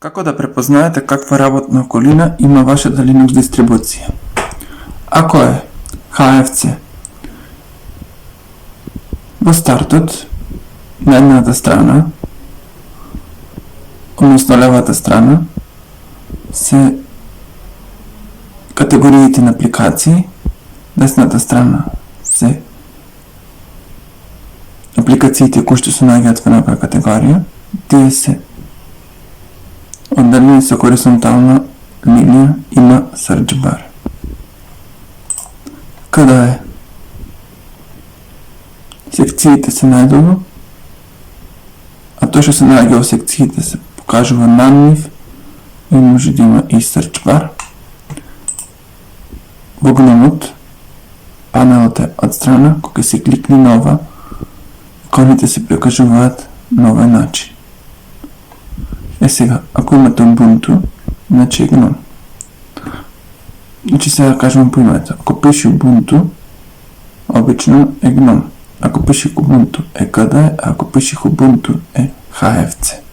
Kako da prepoznajete kakva работна okolina ima vaša Linux distribucija? Ako je HFC v startот на едната страна, односно левата страна, се категориите на апликации, десната страна се апликациите кои што се наоѓаат во некоја категорија, тие се одделени со хоризонтална линија и на search bar. Када е секциите се најдолу, а тоа што се наоѓа во секциите се покажува нанив и може да има и search bar. Во гномот панелот е од страна, кога се кликне на ова, иконите се прикажуваат на овој начин. Сега, ако имате Ubuntu, значи е GNOME. Значи сега кажувам по името. Ако пише Ubuntu, обично е GNOME. Ако пише Ubuntu е KDE, а ако пише Ubuntu е HFC.